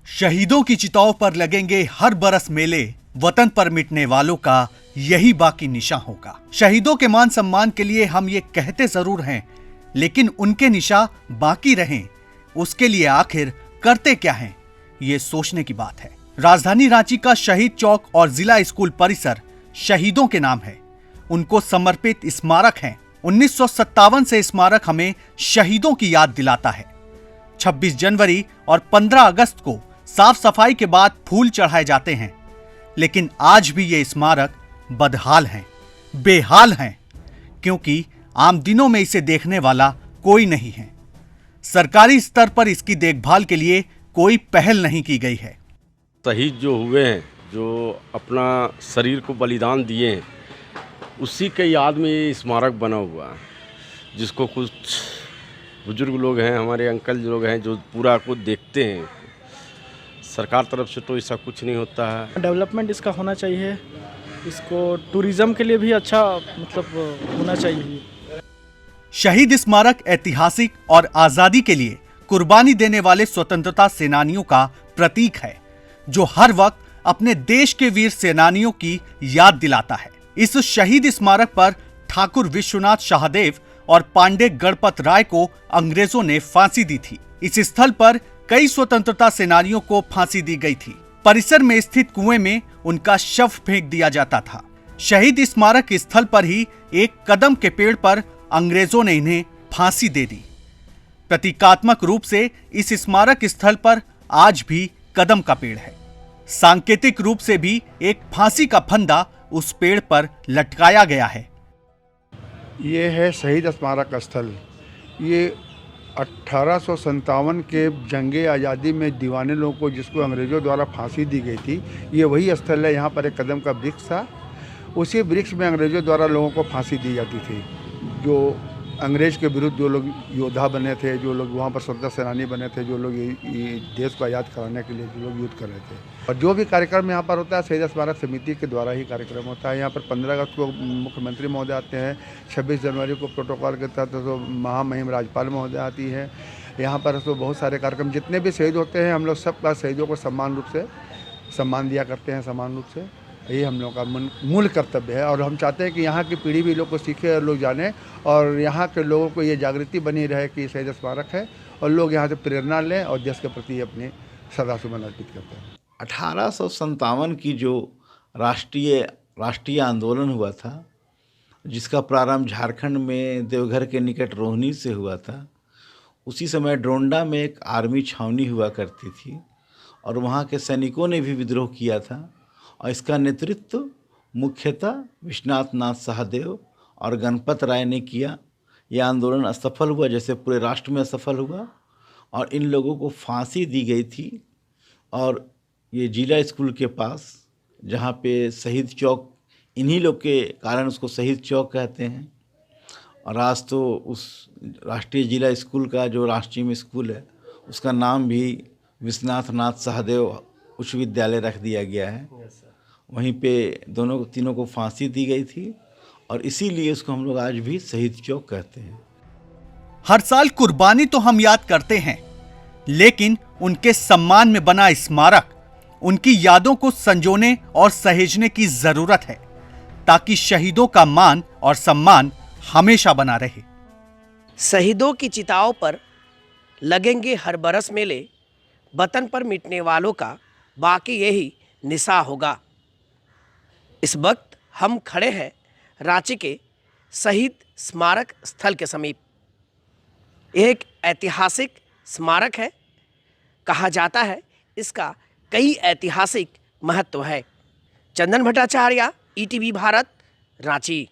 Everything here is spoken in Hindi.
शहीदों की चिताओं पर लगेंगे हर बरस मेले, वतन पर मिटने वालों का यही बाकी निशान होगा। शहीदों के मान सम्मान के लिए हम ये कहते जरूर हैं, लेकिन उनके निशान बाकी रहें, उसके लिए आखिर करते क्या हैं, ये सोचने की बात है। राजधानी रांची का शहीद चौक और जिला स्कूल परिसर शहीदों के नाम है, उनको समर्पित स्मारक है। 1957 से स्मारक हमें शहीदों की याद दिलाता है। 26 जनवरी और 15 अगस्त को साफ सफाई के बाद फूल चढ़ाए जाते हैं, लेकिन आज भी ये स्मारक बदहाल हैं, बेहाल हैं, क्योंकि आम दिनों में इसे देखने वाला कोई नहीं है। सरकारी स्तर पर इसकी देखभाल के लिए कोई पहल नहीं की गई है। शहीद जो हुए हैं, जो अपना शरीर को बलिदान दिए हैं, उसी के याद में ये स्मारक बना हुआ है, जिसको कुछ बुजुर्ग लोग हैं, हमारे अंकल लोग हैं, जो पूरा को देखते हैं। सरकार तरफ से तो ऐसा कुछ नहीं होता है। डेवलपमेंट इसका होना चाहिए, इसको टूरिज्म के लिए भी अच्छा होना चाहिए। शहीद स्मारक ऐतिहासिक और आजादी के लिए कुर्बानी देने वाले स्वतंत्रता सेनानियों का प्रतीक है, जो हर वक्त अपने देश के वीर सेनानियों की याद दिलाता है। इस शहीद स्मारक पर ठाकुर विश्वनाथ शाहदेव और पांडे गणपत राय को अंग्रेजों ने फांसी दी थी। इस स्थल पर कई स्वतंत्रता सेनानियों को फांसी दी गई थी। परिसर में स्थित कुएं में उनका शव फेंक दिया जाता था। शहीद स्मारक स्थल पर ही एक कदम के पेड़ पर अंग्रेजों ने इन्हें फांसी दे दी। प्रतीकात्मक रूप से इस स्मारक स्थल पर आज भी कदम का पेड़ है। सांकेतिक रूप से भी एक फांसी का फंदा उस पेड़ पर लटकाया गया है। ये है शहीद स्मारक स्थल। ये 1857 के जंगे आज़ादी में दीवाने लोगों को, जिसको अंग्रेज़ों द्वारा फांसी दी गई थी, ये वही स्थल है। यहाँ पर एक कदम का वृक्ष था, उसी वृक्ष में अंग्रेज़ों द्वारा लोगों को फांसी दी जाती थी। जो अंग्रेज़ के विरुद्ध जो लोग योद्धा बने थे, जो लोग वहाँ पर स्वतंत्रता सेनानी बने थे, जो लोग ये देश को आज़ाद कराने के लिए जो लोग युद्ध कर रहे थे। और जो भी कार्यक्रम यहाँ पर होता है, शहीद स्मारक समिति के द्वारा ही कार्यक्रम होता है। यहाँ पर 15 अगस्त को मुख्यमंत्री महोदय आते हैं, 26 जनवरी को प्रोटोकॉल के तहत तो महामहिम राज्यपाल महोदय आती है। यहाँ पर तो बहुत सारे कार्यक्रम, जितने भी शहीद होते हैं, हम लोग सब शहीदों को समान रूप से सम्मान दिया करते हैं, समान रूप से। ये हम लोग का मूल कर्तव्य है, और हम चाहते हैं कि यहाँ की पीढ़ी भी लोग को सीखे और लोग जाने, और यहाँ के लोगों को ये जागृति बनी रहे कि शहीद स्मारक है, और लोग यहाँ से प्रेरणा लें और देश के प्रति अपने श्रद्धासुमन अर्पित करते हैं। 1857 की जो राष्ट्रीय आंदोलन हुआ था, जिसका प्रारंभ झारखंड में देवघर के निकट रोहनी से हुआ था, उसी समय ड्रोंडा में एक आर्मी छावनी हुआ करती थी, और वहाँ के सैनिकों ने भी विद्रोह किया था, और इसका नेतृत्व मुख्यतः विश्वनाथ नाथ शाहदेव और गणपत राय ने किया। यह आंदोलन असफल हुआ, जैसे पूरे राष्ट्र में असफल हुआ, और इन लोगों को फांसी दी गई थी। और ये जिला स्कूल के पास, जहाँ पे शहीद चौक, इन्हीं लोग के कारण उसको शहीद चौक कहते हैं। और आज तो उस राष्ट्रीय जिला स्कूल का, जो राष्ट्रीय में स्कूल है, उसका नाम भी विश्वनाथ नाथ शाहदेव उच्च विद्यालय रख दिया गया है। वहीं पे तीनों को फांसी दी गई थी, और इसीलिए उसको हम लोग आज भी शहीद चौक कहते हैं। हर साल कुर्बानी तो हम याद करते हैं, लेकिन उनके सम्मान में बना स्मारक उनकी यादों को संजोने और सहेजने की जरूरत है, ताकि शहीदों का मान और सम्मान हमेशा बना रहे। शहीदों की चिताओं पर लगेंगे हर बरस मेले, वतन पर मिटने वालों का बाकी यही निशा होगा। इस वक्त हम खड़े हैं रांची के शहीद स्मारक स्थल के समीप। एक ऐतिहासिक स्मारक है, कहा जाता है इसका कई ऐतिहासिक महत्व है। चंदन भट्टाचार्य, ईटीवी भारत, रांची।